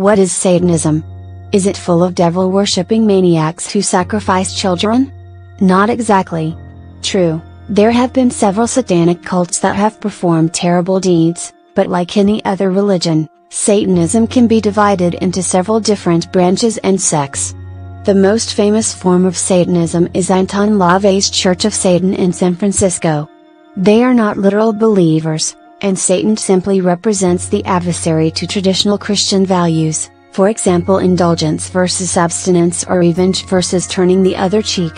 What is Satanism? Is it full of devil-worshipping maniacs who sacrifice children? Not exactly. True, there have been several satanic cults that have performed terrible deeds, but like any other religion, Satanism can be divided into several different branches and sects. The most famous form of Satanism is Anton LaVey's Church of Satan in San Francisco. They are not literal believers, and Satan simply represents the adversary to traditional Christian values, for example indulgence versus abstinence or revenge versus turning the other cheek.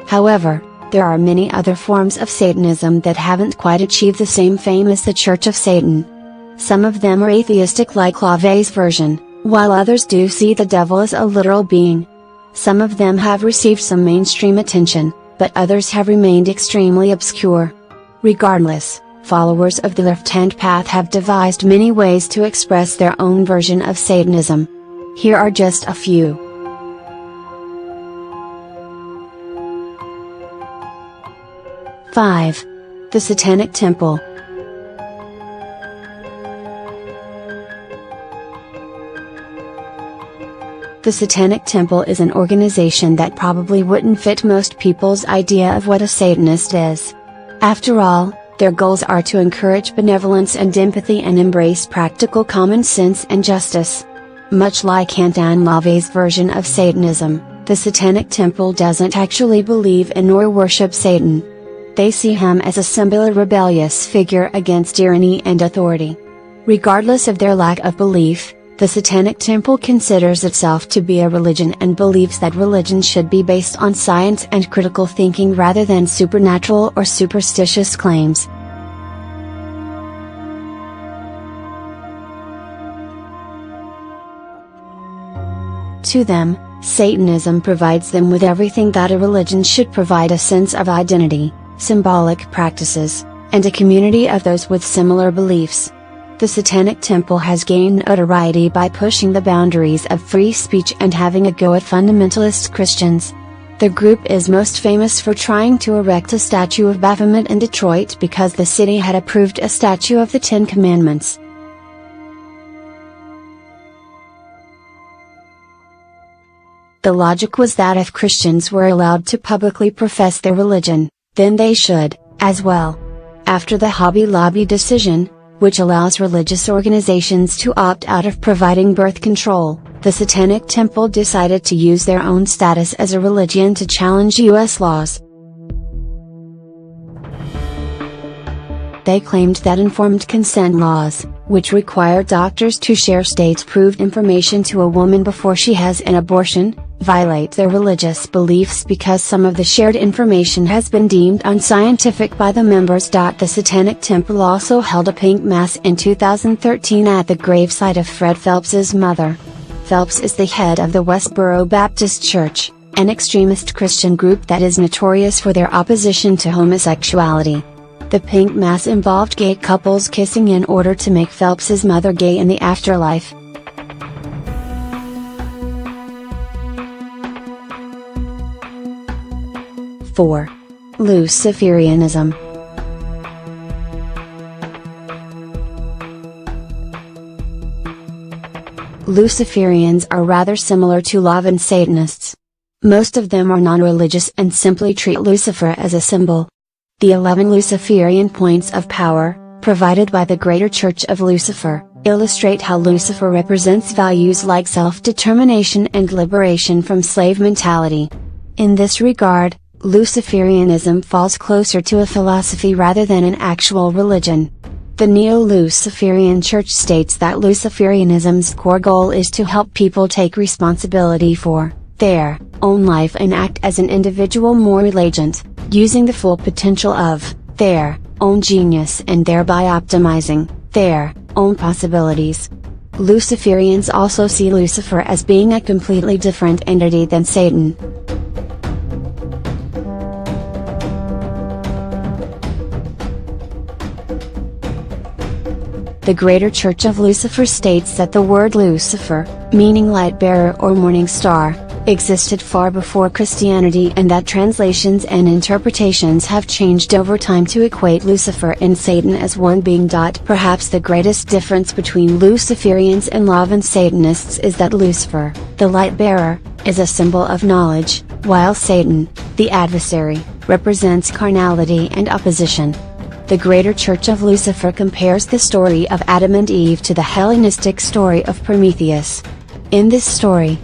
However, there are many other forms of Satanism that haven't quite achieved the same fame as the Church of Satan. Some of them are atheistic like LaVey's version, while others do see the devil as a literal being. Some of them have received some mainstream attention, but others have remained extremely obscure. Regardless, followers of the left-hand path have devised many ways to express their own version of Satanism. Here are just a few. '5. The Satanic Temple. The Satanic Temple is an organization that probably wouldn't fit most people's idea of what a Satanist is. After all, their goals are to encourage benevolence and empathy and embrace practical common sense and justice. Much like Anton LaVey's version of Satanism, the Satanic Temple doesn't actually believe in or worship Satan. They see him as a singular rebellious figure against tyranny and authority. Regardless of their lack of belief, the Satanic Temple considers itself to be a religion and believes that religion should be based on science and critical thinking rather than supernatural or superstitious claims. To them, Satanism provides them with everything that a religion should provide: a sense of identity, symbolic practices, and a community of those with similar beliefs. The Satanic Temple has gained notoriety by pushing the boundaries of free speech and having a go at fundamentalist Christians. The group is most famous for trying to erect a statue of Baphomet in Detroit because the city had approved a statue of the Ten Commandments. The logic was that if Christians were allowed to publicly profess their religion, then they should, as well. After the Hobby Lobby decision, which allows religious organizations to opt out of providing birth control, the Satanic Temple decided to use their own status as a religion to challenge U.S. laws. They claimed that informed consent laws, which require doctors to share state-approved information to a woman before she has an abortion, violate their religious beliefs because some of the shared information has been deemed unscientific by the members. The Satanic Temple also held a pink mass in 2013 at the gravesite of Fred Phelps's mother. Phelps is the head of the Westboro Baptist Church, an extremist Christian group that is notorious for their opposition to homosexuality. The pink mass involved gay couples kissing in order to make Phelps's mother gay in the afterlife. '4. Luciferianism. Luciferians are rather similar to LaVey Satanists. Most of them are non-religious and simply treat Lucifer as a symbol. The 11 Luciferian points of power, provided by the Greater Church of Lucifer, illustrate how Lucifer represents values like self-determination and liberation from slave mentality. In this regard, Luciferianism falls closer to a philosophy rather than an actual religion. The Neo-Luciferian Church states that Luciferianism's core goal is to help people take responsibility for their own life and act as an individual moral agent, using the full potential of their own genius and thereby optimizing their own possibilities. Luciferians also see Lucifer as being a completely different entity than Satan. The Greater Church of Lucifer states that the word Lucifer, meaning light bearer or morning star, existed far before Christianity and that translations and interpretations have changed over time to equate Lucifer and Satan as one being. Perhaps the greatest difference between Luciferians and Lavan Satanists is that Lucifer, the light bearer, is a symbol of knowledge, while Satan, the adversary, represents carnality and opposition. The Greater Church of Lucifer compares the story of Adam and Eve to the Hellenistic story of Prometheus. In this story,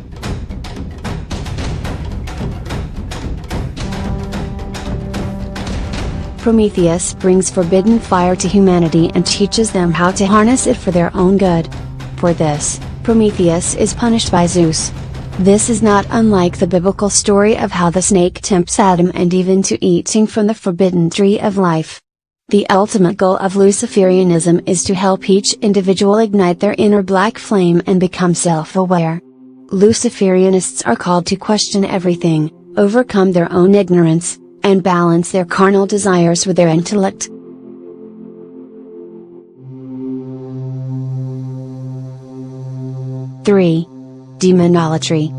Prometheus brings forbidden fire to humanity and teaches them how to harness it for their own good. For this, Prometheus is punished by Zeus. This is not unlike the biblical story of how the snake tempts Adam and Eve into eating from the forbidden tree of life. The ultimate goal of Luciferianism is to help each individual ignite their inner black flame and become self-aware. Luciferianists are called to question everything, overcome their own ignorance, and balance their carnal desires with their intellect. Three. Demonolatry.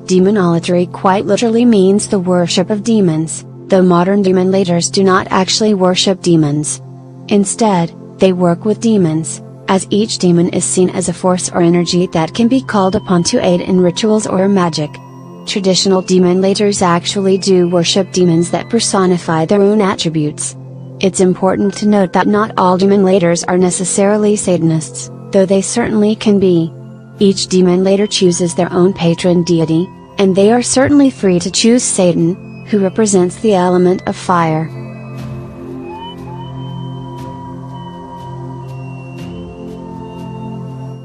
Demonolatry quite literally means the worship of demons, though modern demolators do not actually worship demons. Instead, they work with demons, as each demon is seen as a force or energy that can be called upon to aid in rituals or magic. Traditional demolators actually do worship demons that personify their own attributes. It's important to note that not all demolators are necessarily Satanists, though they certainly can be. Each demolator chooses their own patron deity, and they are certainly free to choose Satan, who represents the element of fire.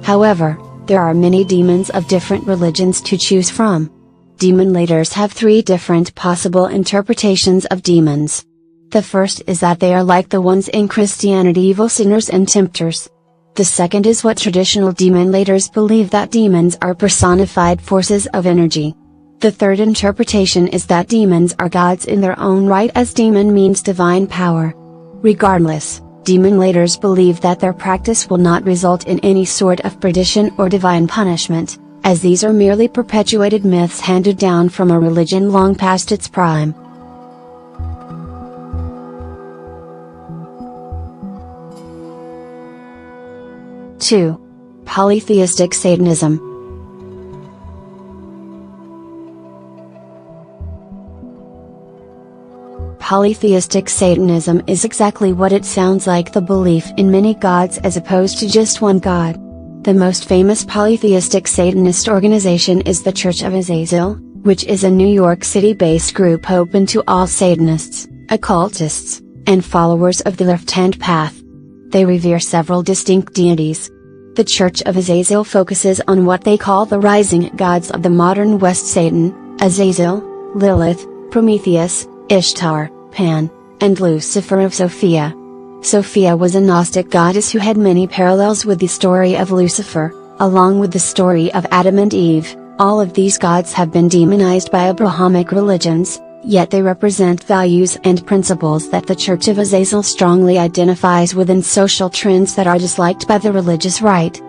However, there are many demons of different religions to choose from. Demolators have three different possible interpretations of demons. The first is that they are like the ones in Christianity, evil sinners and tempters. The second is what traditional demolators believe, that demons are personified forces of energy. The third interpretation is that demons are gods in their own right, as demon means divine power. Regardless, demolators believe that their practice will not result in any sort of perdition or divine punishment, as these are merely perpetuated myths handed down from a religion long past its prime. Two. Polytheistic Satanism. Polytheistic Satanism is exactly what it sounds like, the belief in many gods as opposed to just one god. The most famous polytheistic Satanist organization is the Church of Azazel, which is a New York City-based group open to all Satanists, occultists, and followers of the left-hand path. They revere several distinct deities. The Church of Azazel focuses on what they call the rising gods of the modern West: Satan, Azazel, Lilith, Prometheus, Ishtar, Pan, and Lucifer of Sophia. Sophia was a Gnostic goddess who had many parallels with the story of Lucifer, along with the story of Adam and Eve. All of these gods have been demonized by Abrahamic religions, yet they represent values and principles that the Church of Azazel strongly identifies with, and social trends that are disliked by the religious right.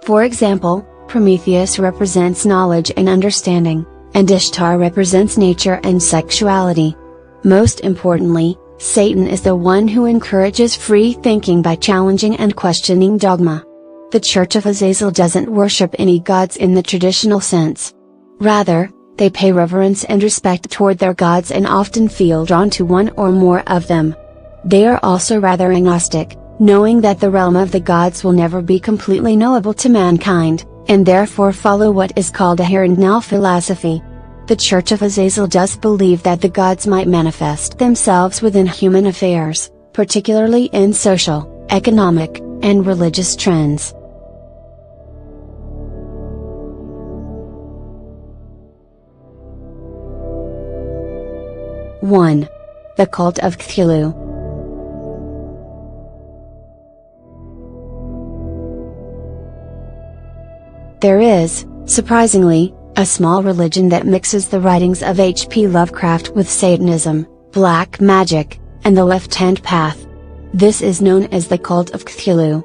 For example, Prometheus represents knowledge and understanding, and Ishtar represents nature and sexuality. Most importantly, Satan is the one who encourages free thinking by challenging and questioning dogma. The Church of Azazel doesn't worship any gods in the traditional sense. Rather, they pay reverence and respect toward their gods and often feel drawn to one or more of them. They are also rather agnostic, knowing that the realm of the gods will never be completely knowable to mankind, and therefore follow what is called a here and now philosophy. The Church of Azazel does believe that the gods might manifest themselves within human affairs, particularly in social, economic, and religious trends. One. The Cult of Cthulhu. There is, surprisingly, a small religion that mixes the writings of H.P. Lovecraft with Satanism, black magic, and the left-hand path. This is known as the cult of Cthulhu.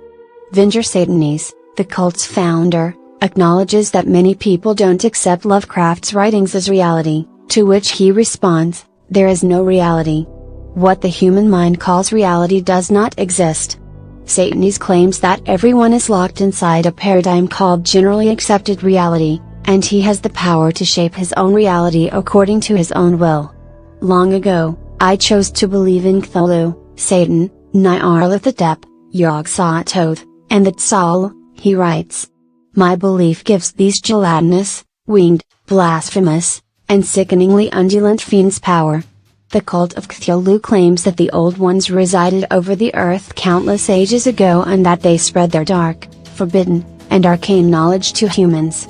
Vinger Satanes, the cult's founder, acknowledges that many people don't accept Lovecraft's writings as reality, to which he responds, "There is no reality. What the human mind calls reality does not exist." Satanes claims that everyone is locked inside a paradigm called generally accepted reality, and he has the power to shape his own reality according to his own will. Long ago, I chose to believe in Cthulhu, Satan, Nyarlathotep, Yog-Sothoth, and the Tzal, he writes. My belief gives these gelatinous, winged, blasphemous, and sickeningly undulent fiends power. The cult of Cthulhu claims that the Old Ones resided over the earth countless ages ago and that they spread their dark, forbidden, and arcane knowledge to humans.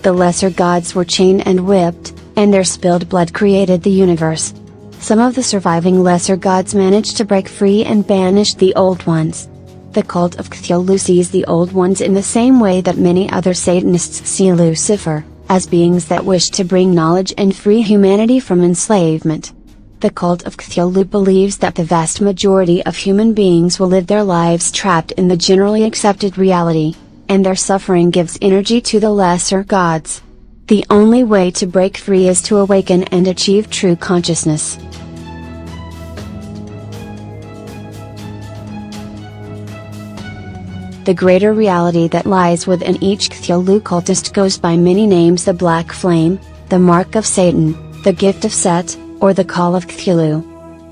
The lesser gods were chained and whipped, and their spilled blood created the universe. Some of the surviving lesser gods managed to break free and banish the Old Ones. The cult of Cthulhu sees the Old Ones in the same way that many other Satanists see Lucifer, as beings that wish to bring knowledge and free humanity from enslavement. The cult of Cthulhu believes that the vast majority of human beings will live their lives trapped in the generally accepted reality, and their suffering gives energy to the lesser gods. The only way to break free is to awaken and achieve true consciousness. The greater reality that lies within each Cthulhu cultist goes by many names: the Black Flame, the Mark of Satan, the Gift of Set, or the Call of Cthulhu.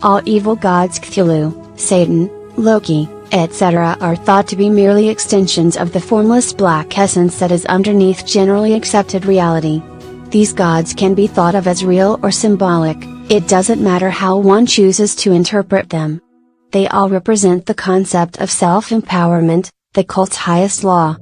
All evil gods, Cthulhu, Satan, Loki, etc., are thought to be merely extensions of the formless black essence that is underneath generally accepted reality. These gods can be thought of as real or symbolic, it doesn't matter how one chooses to interpret them. They all represent the concept of self-empowerment, the cult's highest law.